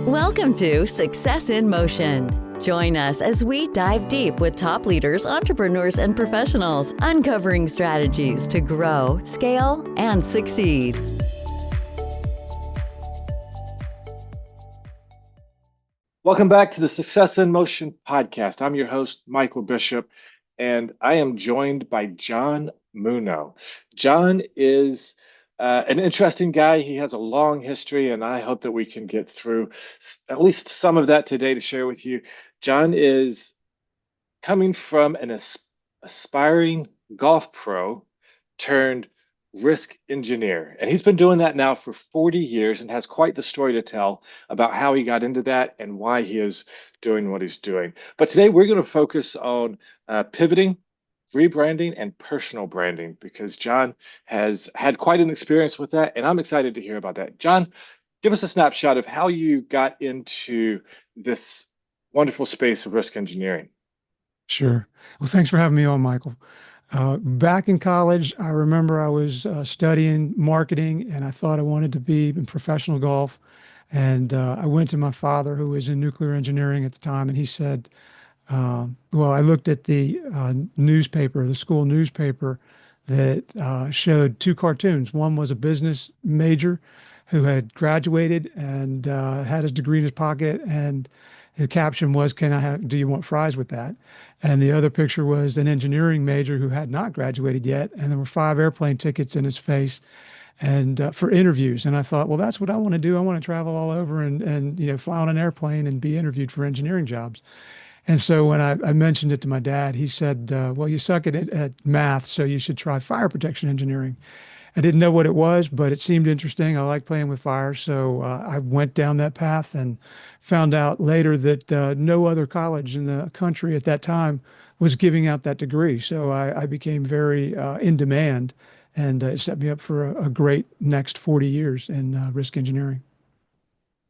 Welcome to Success in Motion. Join us as we dive deep with top leaders, entrepreneurs, and professionals, uncovering strategies to grow, scale, and succeed. Welcome back to the Success in Motion podcast. I'm your host, Michael Bishop, and I am joined by John Muno. John is an interesting guy. He has a long history, and I hope that we can get through at least some of that today to share with you. John is coming from an aspiring golf pro turned risk engineer. And he's been doing that now for 40 years and has quite the story to tell about how he got into that and why he is doing what he's doing. But today we're going to focus on pivoting, rebranding, and personal branding because John has had quite an experience with that. And I'm excited to hear about that. John, give us a snapshot of how you got into this wonderful space of risk engineering. Sure. Well, thanks for having me on, Michael. Back in college, I remember I was studying marketing and I thought I wanted to be in professional golf. And I went to my father, who was in nuclear engineering at the time, and he said, well, I looked at the newspaper, the school newspaper, that showed two cartoons. One was a business major who had graduated and had his degree in his pocket, and the caption was, do you want fries with that? And the other picture was an engineering major who had not graduated yet, and there were 5 airplane tickets in his face and for interviews. And I thought, well, that's what I want to do. I want to travel all over and fly on an airplane and be interviewed for engineering jobs. And so when I mentioned it to my dad, he said, well, you suck at math, so you should try fire protection engineering. I didn't know what it was, but it seemed interesting. I like playing with fire, so I went down that path and found out later that no other college in the country at that time was giving out that degree. So I became very in demand, and it set me up for a great next 40 years in risk engineering.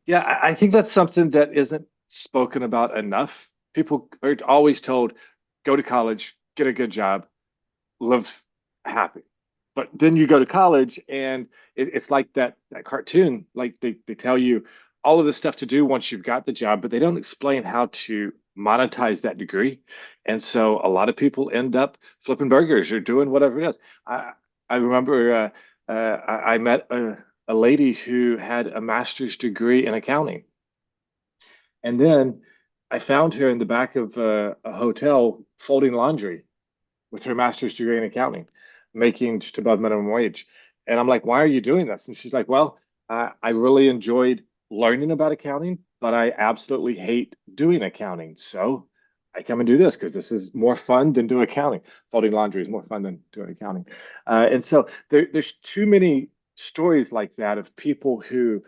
Yeah, I think that's something that isn't spoken about enough. People are always told, go to college, get a good job, live happy. But then you go to college and it's like that cartoon, like they tell you all of the stuff to do once you've got the job, but they don't explain how to monetize that degree. And so a lot of people end up flipping burgers or doing whatever it is. I remember I met a lady who had a master's degree in accounting. And then I found her in the back of a hotel folding laundry with her master's degree in accounting, making just above minimum wage. And I'm like, why are you doing this? And she's like, well, I really enjoyed learning about accounting, but I absolutely hate doing accounting. So I come and do this because this is more fun than doing accounting. Folding laundry is more fun than doing accounting. And so there's too many stories like that of people who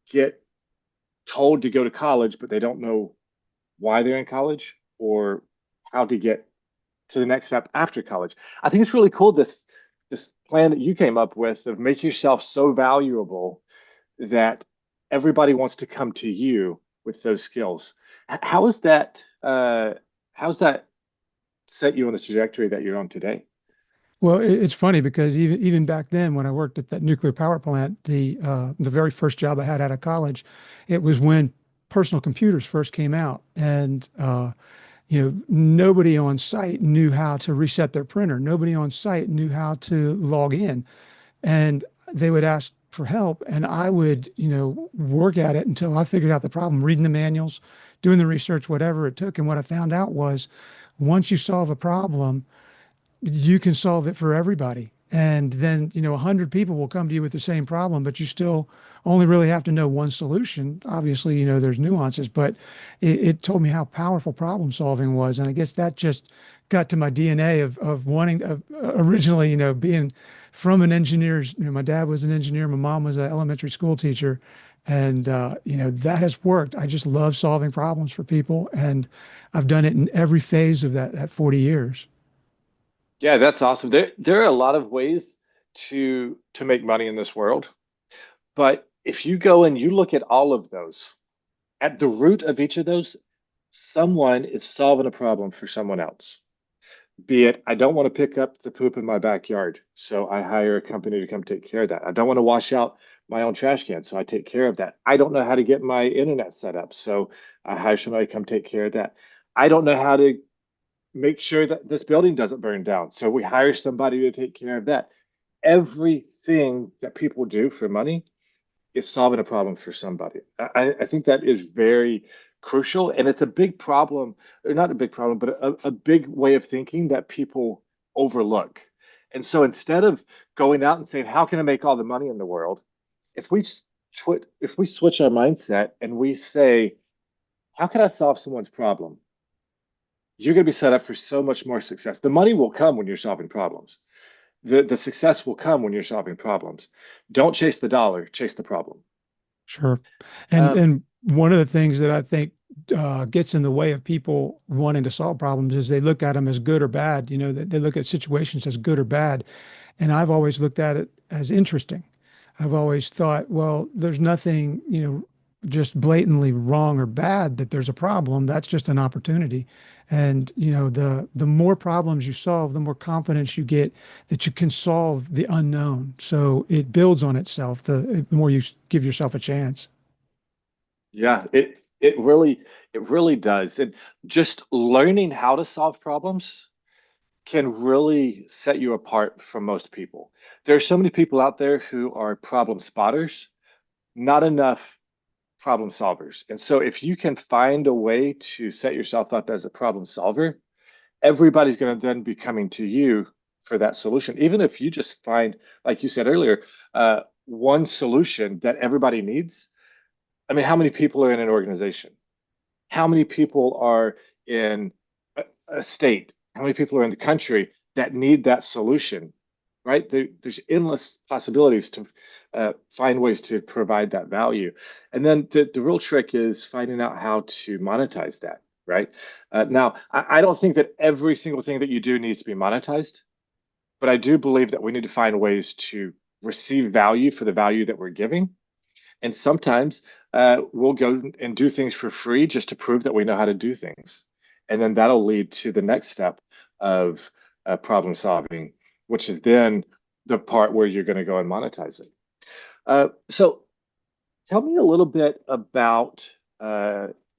get told to go to college, but they don't know why they're in college or how to get to the next step after college. I think it's really cool, this plan that you came up with of make yourself so valuable that everybody wants to come to you with those skills. How is that how's that set you on the trajectory that you're on today? Well, it's funny because even back then, when I worked at that nuclear power plant, the very first job I had out of college, it was when personal computers first came out, and nobody on site knew how to reset their printer. Nobody on site knew how to log in, and they would ask for help, and I would work at it until I figured out the problem, reading the manuals, doing the research, whatever it took. And what I found out was, once you solve a problem, you can solve it for everybody. And then, 100 people will come to you with the same problem, but you still only really have to know one solution. Obviously, there's nuances, but it told me how powerful problem solving was. And I guess that just got to my DNA of wanting to, originally, being from an engineer's, my dad was an engineer, my mom was an elementary school teacher. And, that has worked. I just love solving problems for people. And I've done it in every phase of that 40 years. Yeah, that's awesome. There are a lot of ways to make money in this world, but if you go and you look at all of those, at the root of each of those, someone is solving a problem for someone else. Be it, I don't want to pick up the poop in my backyard, so I hire a company to come take care of that. I don't want to wash out my own trash can, so I take care of that. I don't know how to get my internet set up, so I hire somebody to come take care of that. I don't know how to make sure that this building doesn't burn down, so we hire somebody to take care of that. Everything that people do for money is solving a problem for somebody. I think that is very crucial, and it's a big problem, or not a big problem, but a big way of thinking that people overlook. And so instead of going out and saying, how can I make all the money in the world? If we if we switch our mindset and we say, how can I solve someone's problem? You're going to be set up for so much more success. The money will come when you're solving problems. The success will come when you're solving problems. Don't chase the dollar, chase the problem. Sure. Um, And one of the things that I think gets in the way of people wanting to solve problems is they look at them as good or bad. You know, they look at situations as good or bad. And I've always looked at it as interesting. I've always thought, well, there's nothing, just blatantly wrong or bad that there's a problem. That's just an opportunity. And, the more problems you solve, the more confidence you get that you can solve the unknown. So it builds on itself the more you give yourself a chance. yeah, it really does. And just learning how to solve problems can really set you apart from most people. There are so many people out there who are problem spotters, not enough problem solvers. And so if you can find a way to set yourself up as a problem solver, everybody's going to then be coming to you for that solution. Even if you just find, like you said earlier, one solution that everybody needs. I mean, how many people are in an organization? How many people are in a state? How many people are in the country that need that solution? Right? There's endless possibilities to find ways to provide that value. And then the real trick is finding out how to monetize that, right? Now, I don't think that every single thing that you do needs to be monetized, but I do believe that we need to find ways to receive value for the value that we're giving. And sometimes we'll go and do things for free just to prove that we know how to do things. And then that'll lead to the next step of problem solving, which is then the part where you're going to go and monetize it. So tell me a little bit about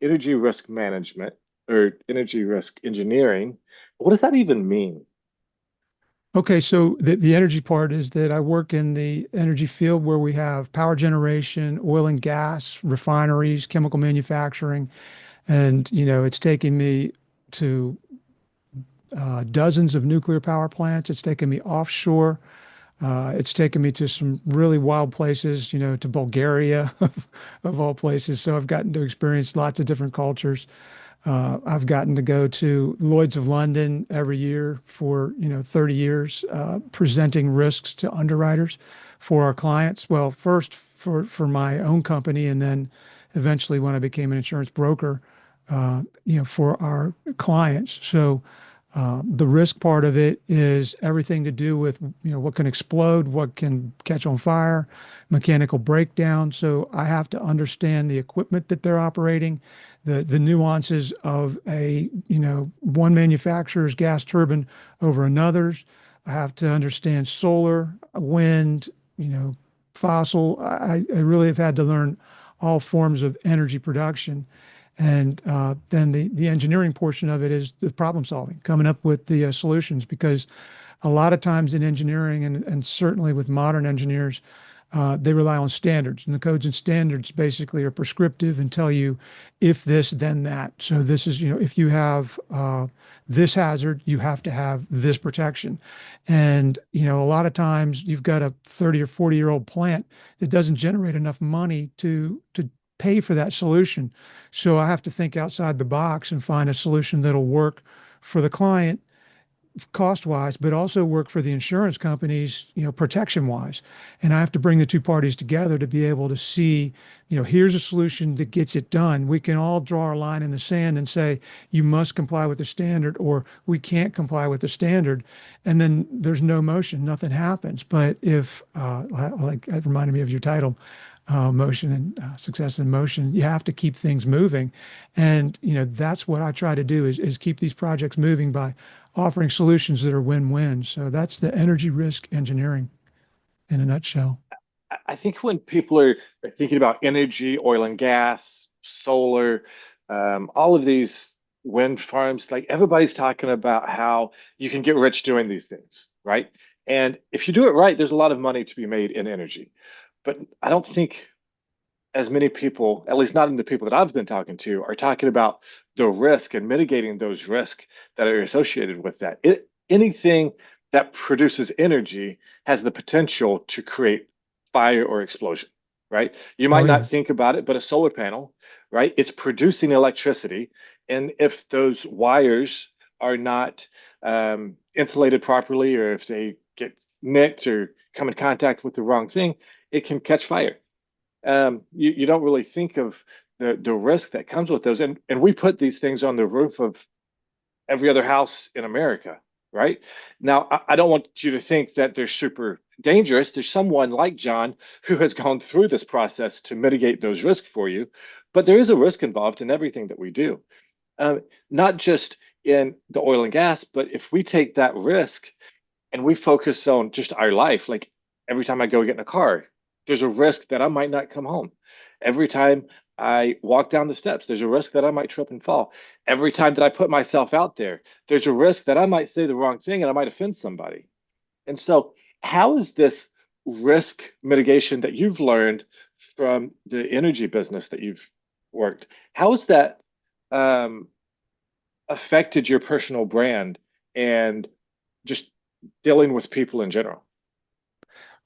energy risk management or energy risk engineering. What does that even mean? Okay, so the energy part is that I work in the energy field where we have power generation, oil and gas, refineries, chemical manufacturing, and it's taking me to dozens of nuclear power plants. It's taken me offshore. It's taken me to some really wild places, to Bulgaria of all places. So I've gotten to experience lots of different cultures. I've gotten to go to Lloyd's of London every year for 30 years, presenting risks to underwriters for our clients. Well, first for my own company, and then eventually when I became an insurance broker, for our clients. So the risk part of it is everything to do with what can explode, what can catch on fire, mechanical breakdown. So I have to understand the equipment that they're operating, the nuances of a one manufacturer's gas turbine over another's. I have to understand solar, wind, fossil. I really have had to learn all forms of energy production. And then the engineering portion of it is the problem solving, coming up with the solutions. Because a lot of times in engineering, and certainly with modern engineers, they rely on standards. And the codes and standards basically are prescriptive and tell you if this, then that. So this is, if you have this hazard, you have to have this protection. And, a lot of times you've got a 30 or 40-year-old plant that doesn't generate enough money to pay for that solution. So I have to think outside the box and find a solution that'll work for the client cost wise, but also work for the insurance companies, protection wise. And I have to bring the two parties together to be able to see, here's a solution that gets it done. We can all draw a line in the sand and say, you must comply with the standard, or we can't comply with the standard. And then there's no motion, nothing happens. But if, like it reminded me of your title, motion and success in motion, you have to keep things moving. And, that's what I try to do is keep these projects moving by offering solutions that are win-win. So that's the energy risk engineering in a nutshell. I think when people are thinking about energy, oil and gas, solar, all of these wind farms, like everybody's talking about how you can get rich doing these things, right? And if you do it right, there's a lot of money to be made in energy. But I don't think as many people, at least not in the people that I've been talking to, are talking about the risk and mitigating those risks that are associated with that. Anything that produces energy has the potential to create fire or explosion, right? You Oh might yeah. not think about it, but a solar panel, right? It's producing electricity. And if those wires are not insulated properly, or if they get nicked or come in contact with the wrong thing, it can catch fire. You don't really think of the risk that comes with those. And we put these things on the roof of every other house in America, right? Now, I don't want you to think that they're super dangerous. There's someone like John who has gone through this process to mitigate those risks for you, but there is a risk involved in everything that we do, uh, not just in the oil and gas, but if we take that risk and we focus on just our life, like every time I go get in a car, there's a risk that I might not come home. Every time I walk down the steps, there's a risk that I might trip and fall. Every time that I put myself out there, there's a risk that I might say the wrong thing and I might offend somebody. And so, how is this risk mitigation that you've learned from the energy business that you've worked? How has that um, affected your personal brand and just dealing with people in general?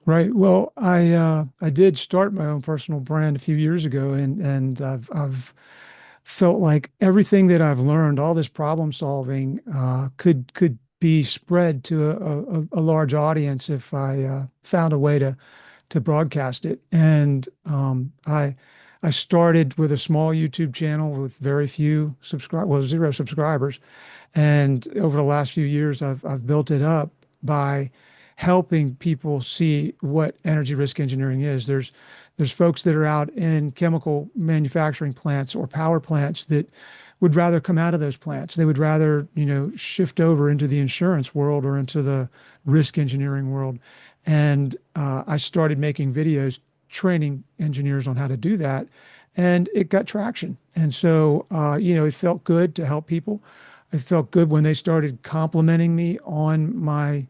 Right. Well, I did start my own personal brand a few years ago, and I've felt like everything that I've learned, all this problem solving, could be spread to a large audience if I found a way to broadcast it. And I started with a small YouTube channel with very few well, 0 subscribers, and over the last few years, I've built it up by helping people see what energy risk engineering is. There's folks that are out in chemical manufacturing plants or power plants that would rather come out of those plants. They would rather, shift over into the insurance world or into the risk engineering world. And I started making videos training engineers on how to do that, and it got traction. And so, it felt good to help people. It felt good when they started complimenting me on my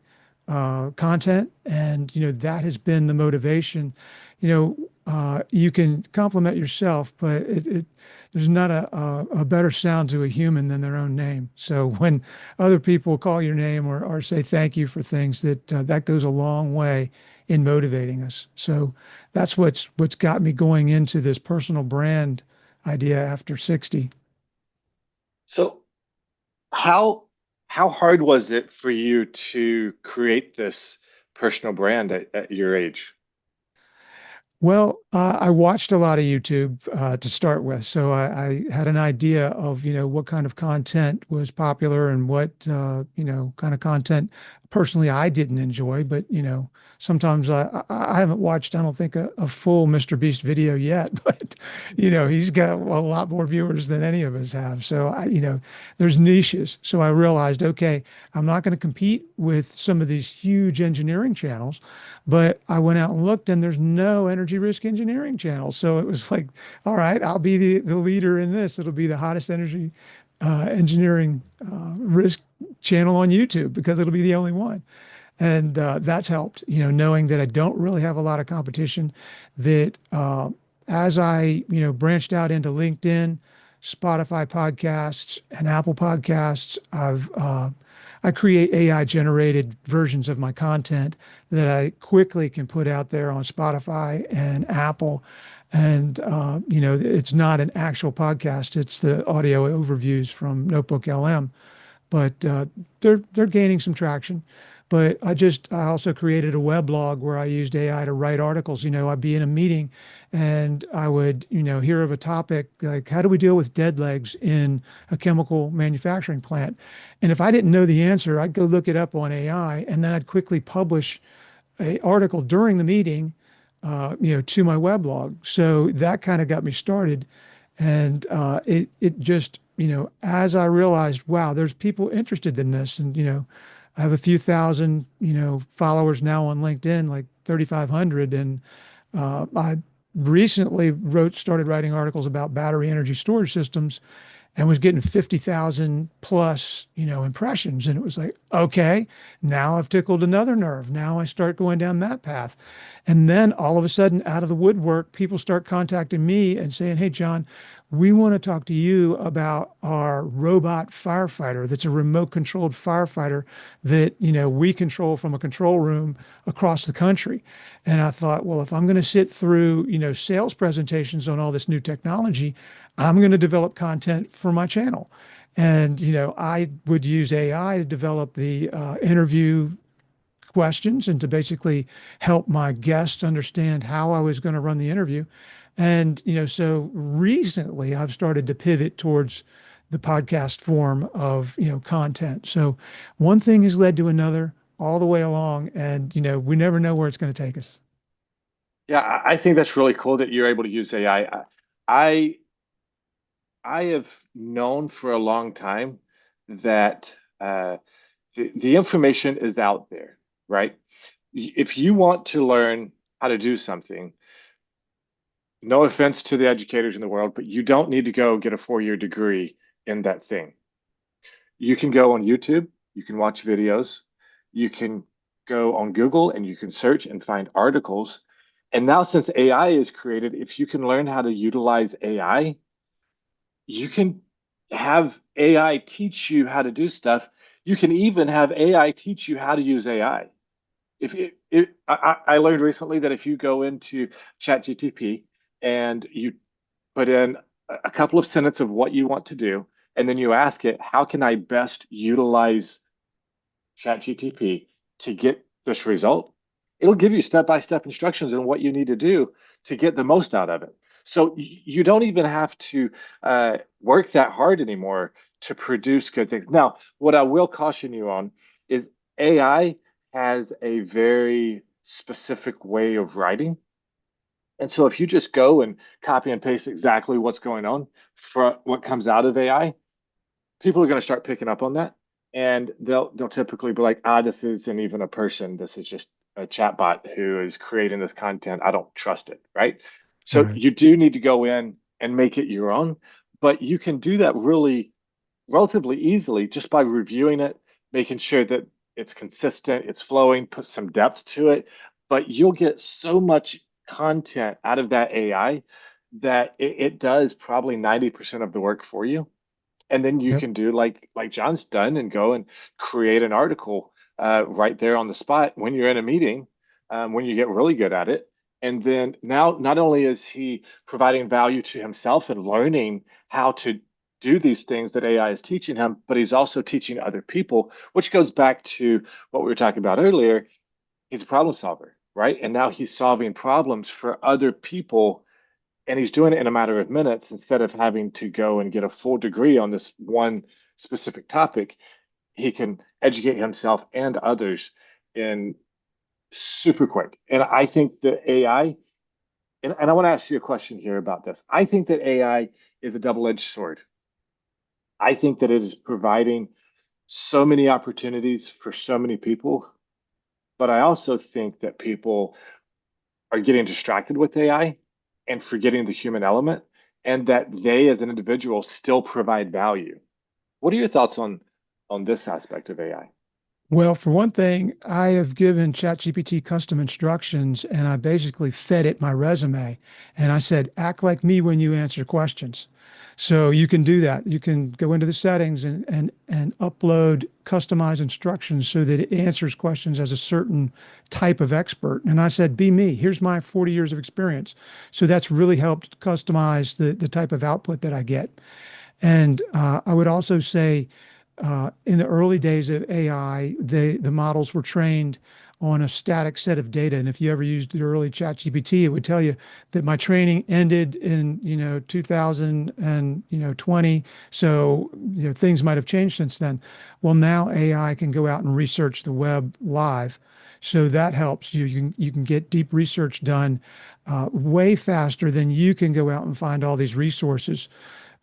content, and that has been the motivation. You can compliment yourself, but there's not a better sound to a human than their own name. So when other people call your name or say thank you for things, that goes a long way in motivating us. So that's what's got me going into this personal brand idea after 60. So, how how hard was it for you to create this personal brand at your age? Well, I watched a lot of YouTube to start with, so I had an idea of what kind of content was popular and what kind of content personally I didn't enjoy. But sometimes I haven't watched, I don't think, a full Mr. Beast video yet, but he's got a lot more viewers than any of us have. So there's niches. So I realized, okay, I'm not going to compete with some of these huge engineering channels. But I went out and looked, and there's no energy risk engineering channel. So it was like, all right, I'll be the leader in this. It'll be the hottest energy engineering risk channel on YouTube because it'll be the only one. And that's helped, knowing that I don't really have a lot of competition. That as I, branched out into LinkedIn, Spotify podcasts, and Apple podcasts, I create AI generated versions of my content that I quickly can put out there on Spotify and Apple. And, it's not an actual podcast. It's the audio overviews from Notebook LM, but they're gaining some traction. But I also created a weblog where I used AI to write articles. I'd be in a meeting and I would, hear of a topic like how do we deal with dead legs in a chemical manufacturing plant? And if I didn't know the answer, I'd go look it up on AI, and then I'd quickly publish a article during the meeting, to my weblog. So that kind of got me started. And it just, as I realized, wow, there's people interested in this. And, I have a few thousand, followers now on LinkedIn, like 3,500. And I recently started writing articles about battery energy storage systems and was getting 50,000 plus, impressions. And it was like, okay, now I've tickled another nerve. Now I start going down that path. And then all of a sudden, out of the woodwork, people start contacting me and saying, hey, John, we want to talk to you about our robot firefighter that's a remote controlled firefighter that, we control from a control room across the country. And I thought, well, if I'm going to sit through, sales presentations on all this new technology, I'm going to develop content for my channel. And, I would use AI to develop the interview questions and to basically help my guests understand how I was going to run the interview. And, so recently I've started to pivot towards the podcast form of, content. So one thing has led to another all the way along. And, we never know where it's going to take us. Yeah, I think that's really cool that you're able to use AI. I have known for a long time that the information is out there, right? If you want to learn how to do something, no offense to the educators in the world, but you don't need to go get a 4-year degree in that thing. You can go on YouTube, you can watch videos, you can go on Google and you can search and find articles. And now, since AI is created, if you can learn how to utilize AI, you can have AI teach you how to do stuff. You can even have AI teach you how to use AI. I learned recently that if you go into ChatGPT and you put in a couple of sentences of what you want to do, and then you ask it, how can I best utilize ChatGPT to get this result? It'll give you step-by-step instructions on what you need to do to get the most out of it. So you don't even have to work that hard anymore to produce good things. Now, what I will caution you on is AI has a very specific way of writing. And so if you just go and copy and paste exactly what's going on for what comes out of AI, people are going to start picking up on that. And they'll typically be like, this isn't even a person. This is just a chatbot who is creating this content. I don't trust it, right? So Right. you do need to go in and make it your own, but you can do that really relatively easily just by reviewing it, making sure that it's consistent, it's flowing, put some depth to it. But you'll get so much content out of that AI that it does probably 90% of the work for you. And then you Yep. can do like John's done and go and create an article right there on the spot when you're in a meeting, when you get really good at it. And then now, not only is he providing value to himself and learning how to do these things that AI is teaching him, but he's also teaching other people, which goes back to what we were talking about earlier. He's a problem solver, right? And now he's solving problems for other people, and he's doing it in a matter of minutes instead of having to go and get a full degree on this one specific topic. He can educate himself and others in super quick. And I think that AI, and I want to ask you a question here about this. I think that AI is a double-edged sword. I think that it is providing so many opportunities for so many people, but I also think that people are getting distracted with AI and forgetting the human element, and that they as an individual still provide value. What are your thoughts on this aspect of AI? Well, for one thing, I have given ChatGPT custom instructions and I basically fed it my resume. And I said, act like me when you answer questions. So you can do that. You can go into the settings and upload customized instructions so that it answers questions as a certain type of expert. And I said, be me. Here's my 40 years of experience. So that's really helped customize the type of output that I get. And I would also say, in the early days of AI, the models were trained on a static set of data. And if you ever used the early ChatGPT, it would tell you that my training ended in 2020. So things might have changed since then. Well, now AI can go out and research the web live. So that helps you. You can get deep research done way faster than you can go out and find all these resources.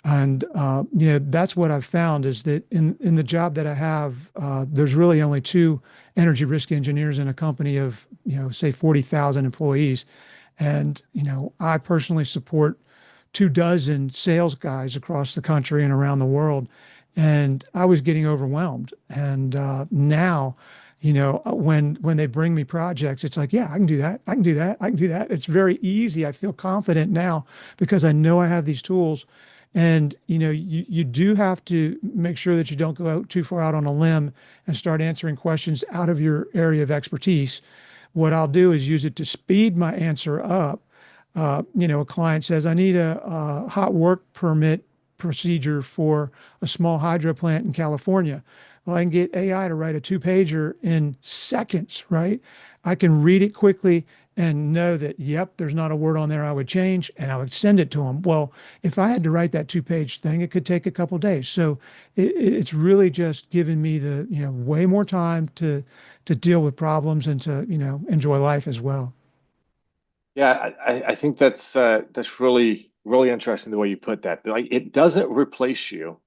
And that's what I've found is that in the job that I have, there's really only two energy risk engineers in a company of say 40,000 employees, And, I personally support 24 sales guys across the country and around the world. And I was getting overwhelmed. And now, when they bring me projects, it's like, yeah, I can do that. I can do that. I can do that. It's very easy. I feel confident now because I know I have these tools. And you do have to make sure that you don't go out too far out on a limb and start answering questions out of your area of expertise. What I'll do is use it to speed my answer up. A client says, I need a hot work permit procedure for a small hydro plant in California. Well, I can get AI to write a two-pager in seconds, right? I can read it quickly and know that, yep, there's not a word on there I would change, and I would send it to them. Well, if I had to write that two-page thing, it could take a couple days. So it's really just given me the, way more time to deal with problems and to, enjoy life as well. Yeah, I think that's really really interesting the way you put that. Like it doesn't replace you,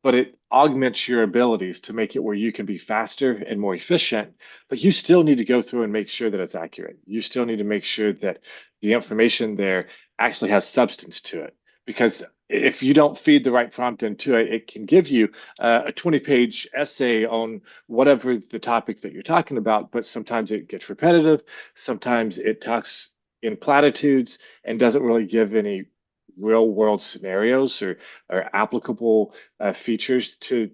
but it augments your abilities to make it where you can be faster and more efficient, but you still need to go through and make sure that it's accurate. You still need to make sure that the information there actually has substance to it. Because if you don't feed the right prompt into it, it can give you a 20-page essay on whatever the topic that you're talking about, but sometimes it gets repetitive. Sometimes it talks in platitudes and doesn't really give any real world scenarios or applicable features to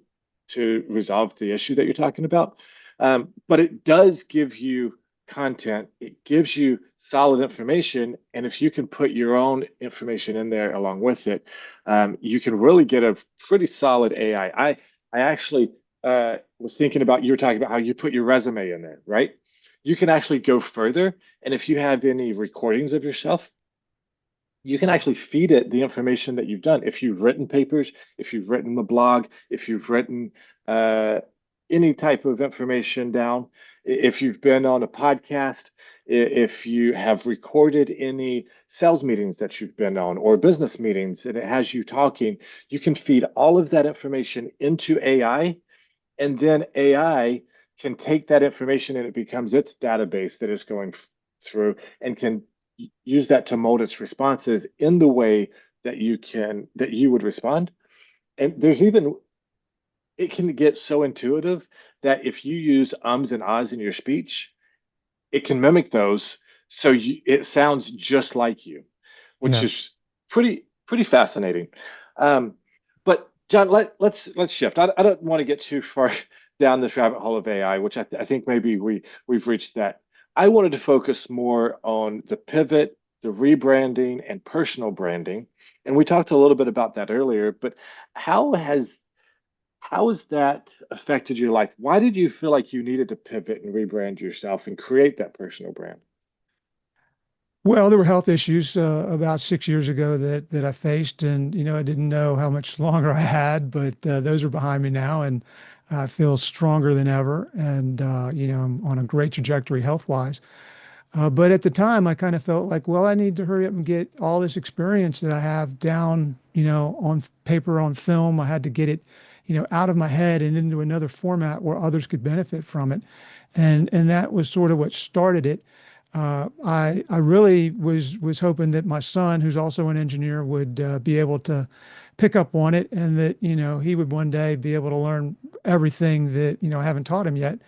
resolve the issue that you're talking about. But it does give you content. It gives you solid information, and if you can put your own information in there along with it, you can really get a pretty solid AI. I actually was thinking about, you were talking about how you put your resume in there, right? You can actually go further, and if you have any recordings of yourself, you can actually feed it the information that you've done. If you've written papers, if you've written the blog, if you've written any type of information down, if you've been on a podcast, if you have recorded any sales meetings that you've been on or business meetings and it has you talking, you can feed all of that information into AI, and then AI can take that information and it becomes its database that is going through and can use that to mold its responses in the way that you would respond. And there's even, it can get so intuitive that if you use ums and ahs in your speech, it can mimic those, so it sounds just like you, which Yeah. is pretty fascinating. But John, let's shift. I don't want to get too far down this rabbit hole of AI, which I think maybe we've reached that. I wanted to focus more on the pivot, the rebranding, and personal branding. And we talked a little bit about that earlier, but how has that affected your life? Why did you feel like you needed to pivot and rebrand yourself and create that personal brand? Well, there were health issues about 6 years ago that I faced, and I didn't know how much longer I had, but those are behind me now, and I feel stronger than ever, and I'm on a great trajectory health-wise. But at the time, I kind of felt like, well, I need to hurry up and get all this experience that I have down, on paper, on film. I had to get it, out of my head and into another format where others could benefit from it, and that was sort of what started it. I really was hoping that my son, who's also an engineer, would be able to pick up on it, and that he would one day be able to learn everything that I haven't taught him yet.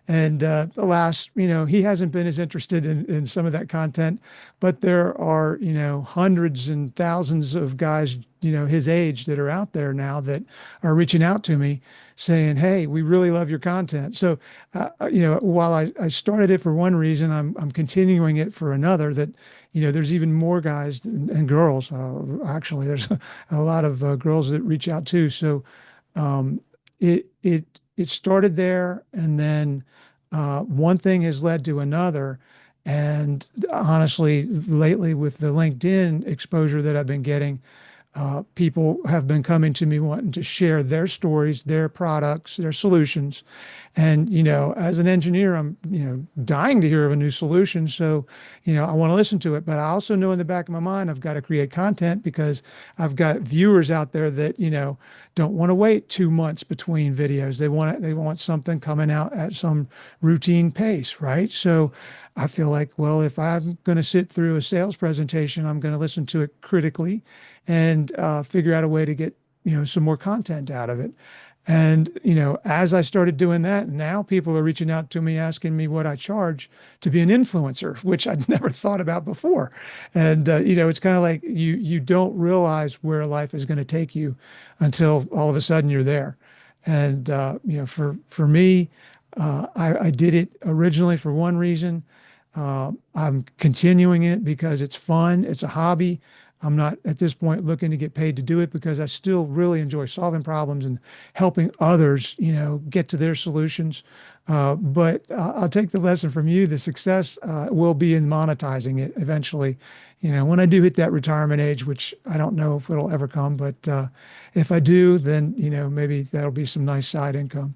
And alas, he hasn't been as interested in some of that content, but there are, hundreds and thousands of guys, his age that are out there now that are reaching out to me saying, hey, we really love your content. So, while I started it for one reason, I'm continuing it for another, that, there's even more guys and girls. Actually, there's a lot of girls that reach out too. So, it started there, and then one thing has led to another. And honestly, lately with the LinkedIn exposure that I've been getting, people have been coming to me wanting to share their stories, their products, their solutions. And, as an engineer, I'm, dying to hear of a new solution. So, I want to listen to it. But I also know in the back of my mind, I've got to create content because I've got viewers out there that, don't want to wait 2 months between videos. They want something coming out at some routine pace, right? So I feel like, well, if I'm going to sit through a sales presentation, I'm going to listen to it critically and figure out a way to get, some more content out of it. And, as I started doing that, now people are reaching out to me asking me what I charge to be an influencer, which I'd never thought about before. And, it's kind of like you don't realize where life is going to take you until all of a sudden you're there. And, for me, I did it originally for one reason. I'm continuing it because it's fun. It's a hobby. I'm not at this point looking to get paid to do it because I still really enjoy solving problems and helping others, get to their solutions. But I'll take the lesson from you. The success will be in monetizing it eventually. When I do hit that retirement age, which I don't know if it'll ever come, but if I do, then, maybe that'll be some nice side income.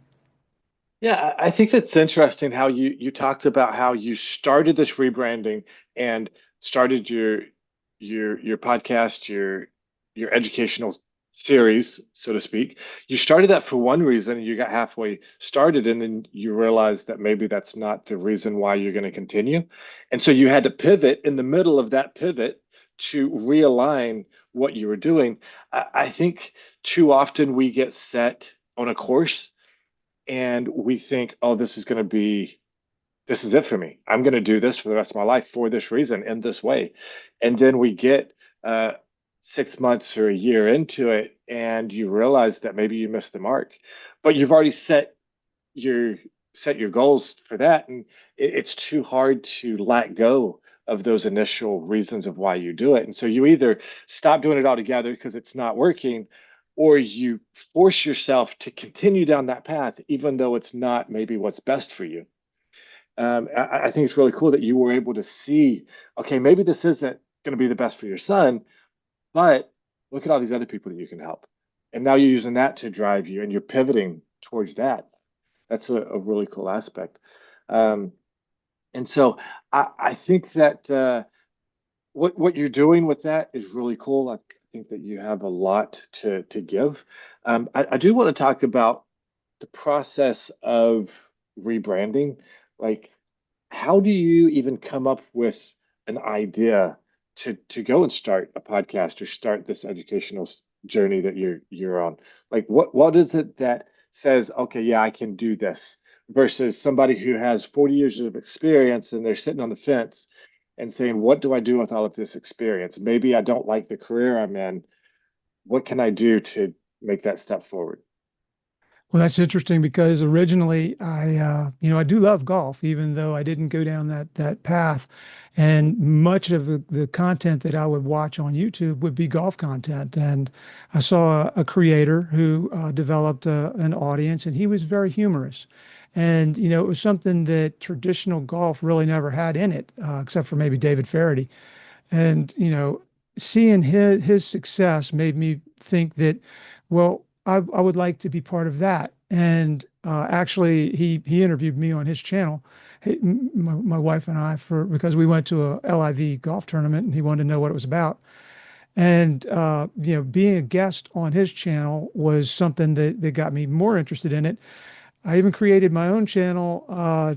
Yeah, I think that's interesting how you talked about how you started this rebranding and started your podcast, your educational series, so to speak. You started that for one reason, and you got halfway started, and then you realized that maybe that's not the reason why you're going to continue. And so you had to pivot in the middle of that pivot to realign what you were doing. I think too often we get set on a course and we think, oh, this is it for me. I'm going to do this for the rest of my life for this reason in this way. And then we get 6 months or a year into it, and you realize that maybe you missed the mark, but you've already your set your goals for that, and it's too hard to let go of those initial reasons of why you do it. And so you either stop doing it altogether because it's not working, or you force yourself to continue down that path, even though it's not maybe what's best for you. I think it's really cool that you were able to see, okay, maybe this isn't going to be the best for your son, but look at all these other people that you can help. And now you're using that to drive you and you're pivoting towards that. That's a really cool aspect. Um, and so I think that what you're doing with that is really cool. I think that you have a lot to give. I do want to talk about the process of rebranding. Like, how do you even come up with an idea to go and start a podcast or start this educational journey that you're on? Like, what is it that says, okay, yeah, I can do this, versus somebody who has 40 years of experience and they're sitting on the fence and saying, what do I do with all of this experience? Maybe I don't like the career I'm in. What can I do to make that step forward? Well, that's interesting because originally I do love golf, even though I didn't go down that path. And much of the content that I would watch on YouTube would be golf content. And I saw a creator who developed an audience, and he was very humorous. And, it was something that traditional golf really never had in it, except for maybe David Faraday. And, seeing his success made me think that, well, I would like to be part of that. And actually, he interviewed me on his channel, my wife and I, because we went to a LIV golf tournament, and he wanted to know what it was about. And being a guest on his channel was something that got me more interested in it. I even created my own channel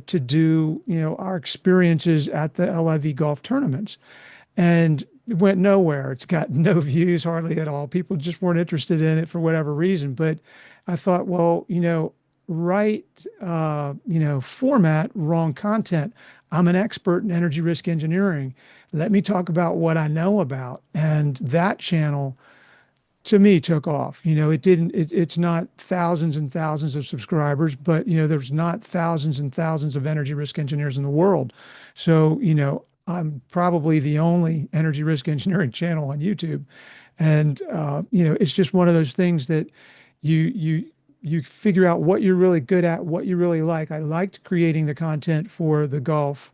to do, our experiences at the LIV golf tournaments. And it went nowhere. It's got no views hardly at all. People just weren't interested in it for whatever reason. But I thought, well, right, format, wrong content. I'm an expert in energy risk engineering. Let me talk about what I know about. And that channel to me took off. It's not thousands and thousands of subscribers, but there's not thousands and thousands of energy risk engineers in the world. So, I'm probably the only energy risk engineering channel on YouTube. And it's just one of those things that you figure out what you're really good at, what you really like. I liked creating the content for the golf,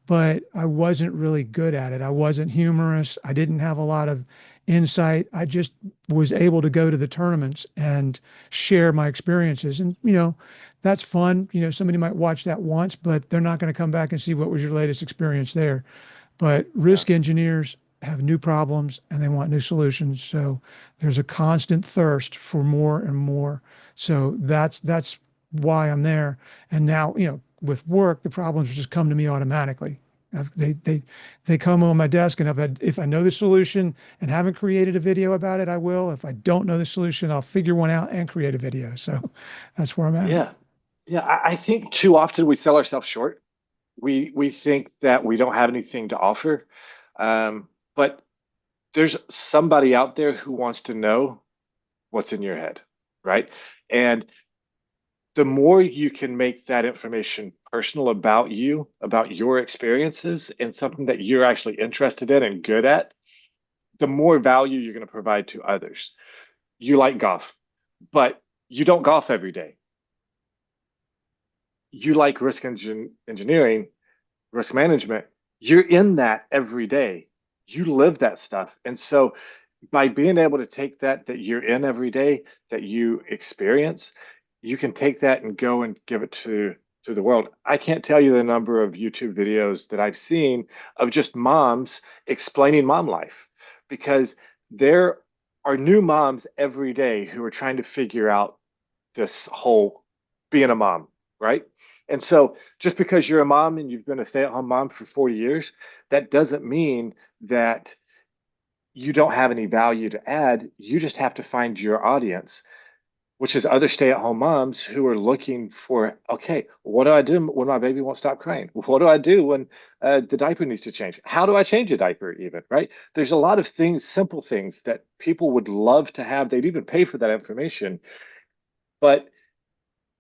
but I wasn't really good at it. I wasn't humorous. I didn't have a lot of insight. I just was able to go to the tournaments and share my experiences. And, that's fun. Somebody might watch that once, but they're not going to come back and see what was your latest experience there. But Yeah. risk engineers have new problems and they want new solutions. So there's a constant thirst for more and more. So that's why I'm there. And now, with work, the problems just come to me automatically. They come on my desk, and if I know the solution and haven't created a video about it, I will. If I don't know the solution, I'll figure one out and create a video. So that's where I'm at. Yeah. Yeah. I think too often we sell ourselves short. We think that we don't have anything to offer. But there's somebody out there who wants to know what's in your head, right? And the more you can make that information personal about you, about your experiences, and something that you're actually interested in and good at, the more value you're going to provide to others. You like golf, but you don't golf every day. You like engineering, risk management. You're in that every day. You live that stuff. And so by being able to take that you're in every day, that you experience, you can take that and go and give it to the world. I can't tell you the number of YouTube videos that I've seen of just moms explaining mom life, because there are new moms every day who are trying to figure out this whole being a mom, right? And so just because you're a mom and you've been a stay-at-home mom for 40 years, that doesn't mean that you don't have any value to add. You just have to find your audience, which is other stay-at-home moms who are looking for, okay, what do I do when my baby won't stop crying? What do I do when the diaper needs to change? How do I change a diaper even, right? There's a lot of things, simple things that people would love to have. They'd even pay for that information, but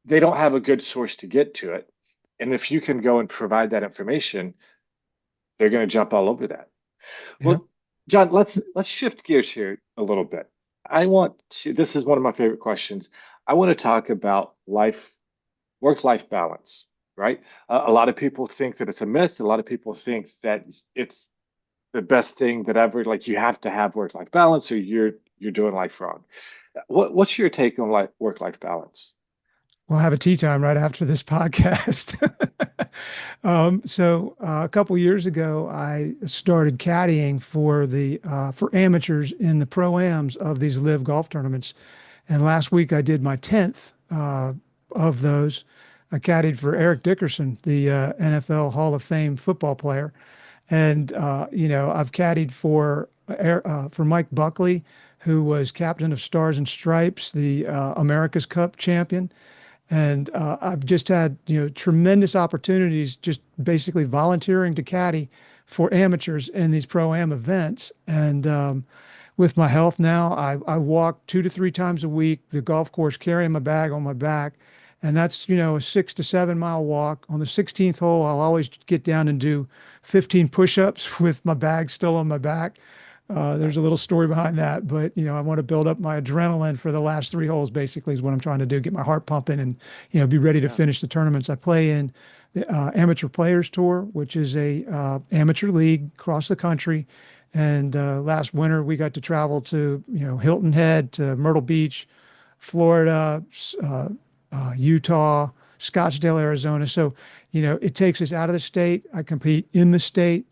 they don't have a good source to get to it. And if you can go and provide that information, they're going to jump all over that. Yeah. Well, John, let's shift gears here a little bit. I want to, this is one of my favorite questions. I want to talk about work-life balance, right? A lot of people think that it's a myth. A lot of people think that it's the best thing that ever, like you have to have work-life balance or you're doing life wrong. What's your take on work-life balance? We'll have a tea time right after this podcast. A couple years ago, I started caddying for amateurs in the pro-ams of these live golf tournaments. And last week I did my 10th of those. I caddied for Eric Dickerson, the NFL Hall of Fame football player. And I've caddied for Mike Buckley, who was captain of Stars and Stripes, the America's Cup champion. And I've just had, tremendous opportunities just basically volunteering to caddy for amateurs in these pro-am events. And with my health now, I walk 2 to 3 times a week, the golf course, carrying my bag on my back. And that's, a 6 to 7 mile walk. On the 16th hole, I'll always get down and do 15 push-ups with my bag still on my back. There's a little story behind that, but I want to build up my adrenaline for the last 3 holes. Basically, is what I'm trying to do: get my heart pumping and be ready to finish the tournaments. I play in the Amateur Players Tour, which is a amateur league across the country. And last winter, we got to travel to Hilton Head, to Myrtle Beach, Florida, Utah, Scottsdale, Arizona. So it takes us out of the state. I compete in the state.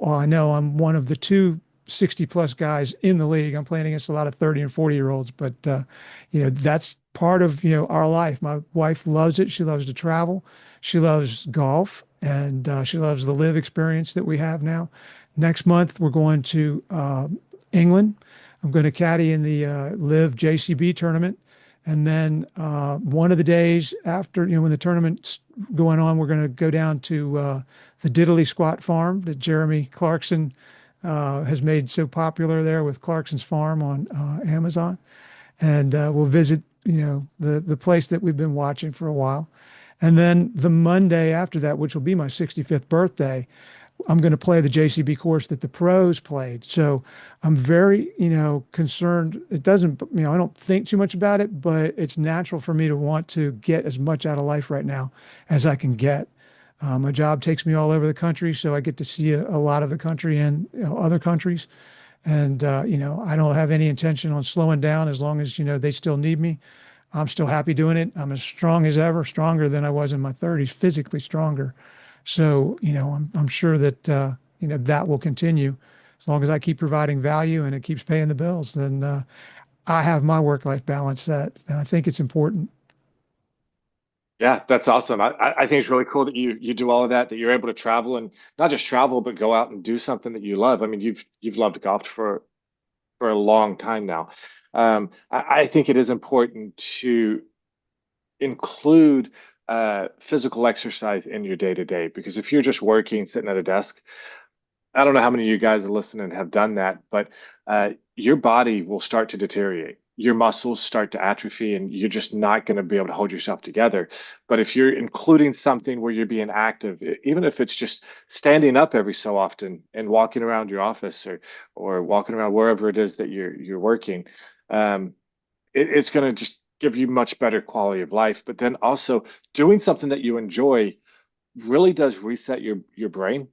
I know I'm one of the 2 60-plus guys in the league. I'm playing against a lot of 30 and 40-year-olds, but that's part of our life. My wife loves it. She loves to travel. She loves golf, and she loves the live experience that we have now. Next month, we're going to England. I'm going to caddy in the live JCB tournament. And then one of the days after, when the tournament's going on, we're going to go down to the Diddley Squat Farm that Jeremy Clarkson has made so popular there with Clarkson's Farm on Amazon. And we'll visit, the place that we've been watching for a while. And then the Monday after that, which will be my 65th birthday, I'm going to play the JCB course that the pros played. So I'm very, concerned. It doesn't, I don't think too much about it, but it's natural for me to want to get as much out of life right now as I can get. My job takes me all over the country, so I get to see a lot of the country and other countries. And, I don't have any intention on slowing down as long as, they still need me. I'm still happy doing it. I'm as strong as ever, stronger than I was in my 30s, physically stronger. So, I'm sure that, that will continue as long as I keep providing value and it keeps paying the bills. Then I have my work-life balance set, and I think it's important. Yeah, that's awesome. I think it's really cool that you do all of that, that you're able to travel and not just travel, but go out and do something that you love. I mean, you've loved golf for a long time now. I think it is important to include physical exercise in your day to day because if you're just working, sitting at a desk, I don't know how many of you guys are listening have done that, but your body will start to deteriorate. Your muscles start to atrophy, and you're just not going to be able to hold yourself together. But if you're including something where you're being active, even if it's just standing up every so often and walking around your office or walking around wherever it is that you're working, um, it's going to just give you much better quality of life. But then also doing something that you enjoy really does reset your brain.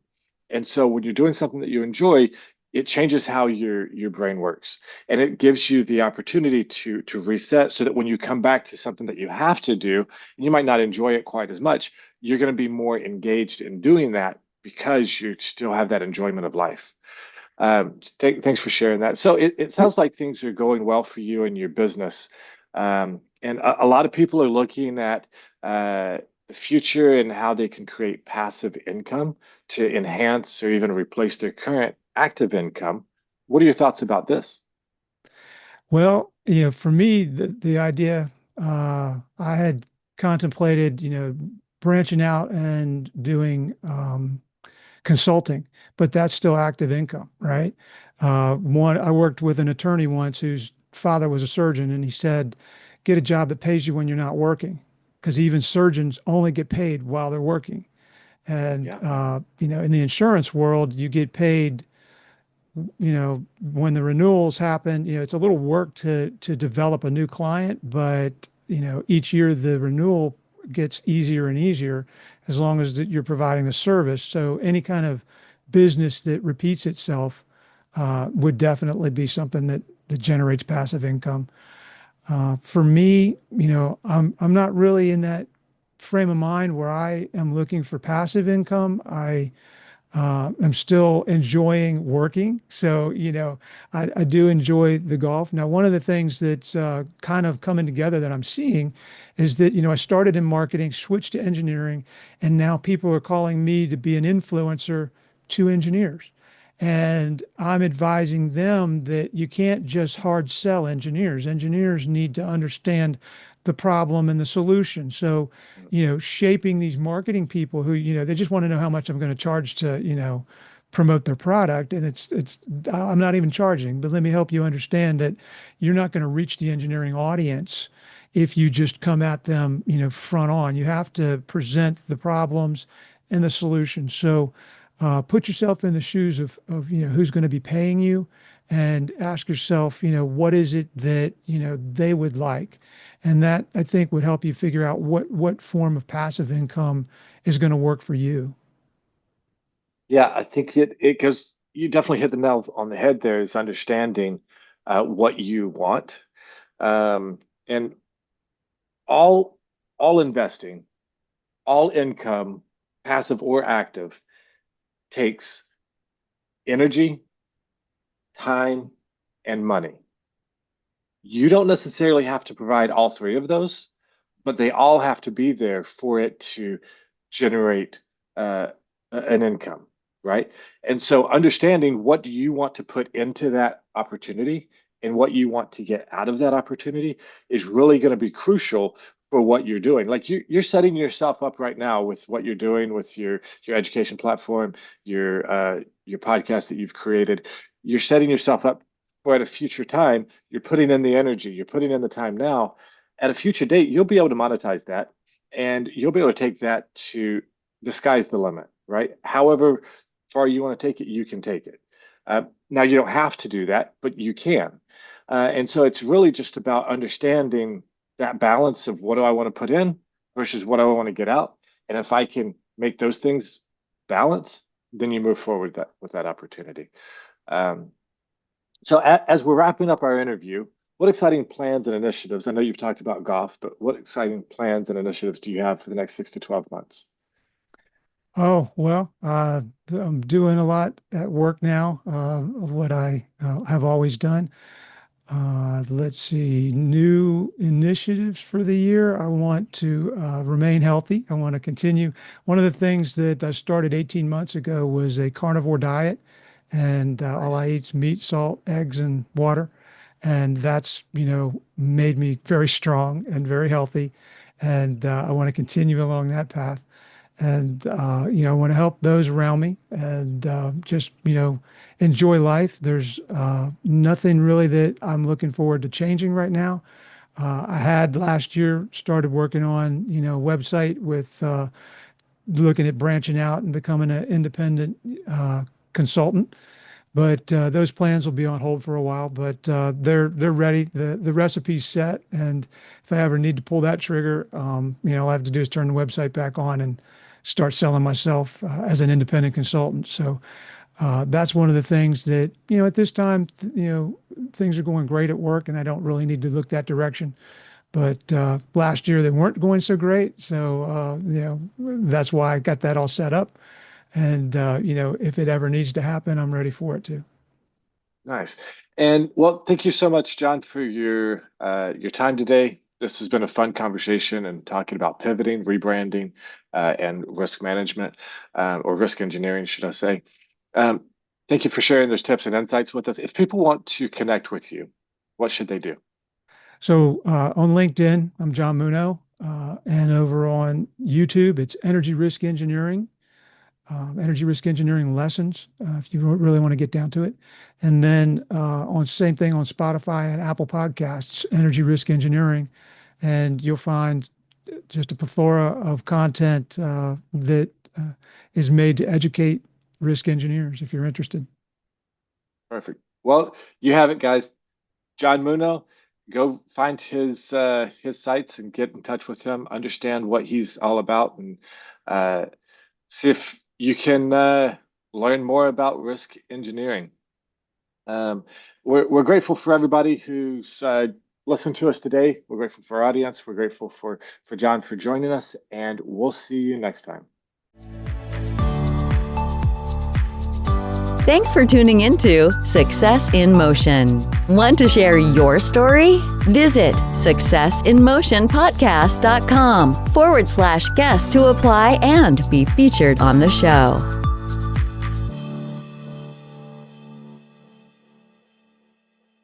And so when you're doing something that you enjoy, it changes how your brain works. And it gives you the opportunity to reset so that when you come back to something that you have to do, and you might not enjoy it quite as much, you're going to be more engaged in doing that because you still have that enjoyment of life. Thanks for sharing that. So it Yep. sounds like things are going well for you and your business. And a lot of people are looking at the future and how they can create passive income to enhance or even replace their current active income. What are your thoughts about this? Well, for me, the idea, I had contemplated, branching out and doing consulting, but that's still active income, right? I worked with an attorney once whose father was a surgeon, and he said, get a job that pays you when you're not working, because even surgeons only get paid while they're working. And, Yeah, in the insurance world, you get paid, when the renewals happen, it's a little work to develop a new client, but, each year the renewal gets easier and easier as long as that you're providing the service. So any kind of business that repeats itself would definitely be something that generates passive income. For me, I'm not really in that frame of mind where I am looking for passive income. I'm still enjoying working. So, I do enjoy the golf. Now, one of the things that's kind of coming together that I'm seeing is that, I started in marketing, switched to engineering, and now people are calling me to be an influencer to engineers. And I'm advising them that you can't just hard sell engineers. Engineers need to understand the problem and the solution. So, shaping these marketing people who, they just want to know how much I'm going to charge to, promote their product. And I'm not even charging, but let me help you understand that you're not going to reach the engineering audience if you just come at them, front on. You have to present the problems and the solutions. So, put yourself in the shoes of, who's going to be paying you and ask yourself, what is it that, they would like? And that I think would help you figure out what form of passive income is going to work for you. yeah, I think it goes. You definitely hit the nail on the head. There is understanding what you want, and all all investing, all income, passive or active, takes energy, time, and money. You don't necessarily have to provide all three of those, but they all have to be there for it to generate an income, right? And so understanding what do you want to put into that opportunity and what you want to get out of that opportunity is really going to be crucial for what you're doing. Like you're setting yourself up right now with what you're doing with your education platform, your podcast that you've created. You're setting yourself up for at a future time. You're putting in the energy, you're putting in the time now. At a future date, you'll be able to monetize that, and you'll be able to take that to the sky's the limit, right? However far you want to take it, you can take it. Now, you don't have to do that, but you can. And so it's really just about understanding that balance of what do I want to put in versus what do I want to get out. And if I can make those things balance, then you move forward with that opportunity. Um, so as we're wrapping up our interview, what exciting plans and initiatives? I know you've talked about golf, but what exciting plans and initiatives do you have for the next 6 to 12 months? Oh, well, I'm doing a lot at work now, of what I have always done. Let's see, new initiatives for the year. I want to remain healthy. I want to continue. One of the things that I started 18 months ago was a carnivore diet, and all I eat is meat, salt, eggs, and water. And that's, made me very strong and very healthy. And I want to continue along that path. And, I want to help those around me and just, enjoy life. There's nothing really that I'm looking forward to changing right now. I had last year started working on, a website with looking at branching out and becoming an independent consultant. But those plans will be on hold for a while. But they're ready. The recipe's set, and if I ever need to pull that trigger, all I have to do is turn the website back on and start selling myself as an independent consultant. So that's one of the things that at this time, things are going great at work, and I don't really need to look that direction. But last year they weren't going so great, so that's why I got that all set up. And, if it ever needs to happen, I'm ready for it too. Nice. And well, thank you so much, John, for your time today. This has been a fun conversation and talking about pivoting, rebranding, and risk management, or risk engineering, should I say. Thank you for sharing those tips and insights with us. If people want to connect with you, what should they do? So on LinkedIn, I'm John Muno, and over on YouTube, it's Energy Risk Engineering. Energy risk engineering lessons, if you really want to get down to it. And then same thing on Spotify and Apple Podcasts, Energy Risk Engineering. And you'll find just a plethora of content that is made to educate risk engineers if you're interested. Perfect. Well, you have it, guys. John Muno, go find his sites and get in touch with him, understand what he's all about, and see if you can learn more about risk engineering. We're grateful for everybody who's listened to us today. We're grateful for our audience. We're grateful for John for joining us, and we'll see you next time. Thanks for tuning into Success in Motion. Want to share your story? Visit successinmotionpodcast.com/guest to apply and be featured on the show.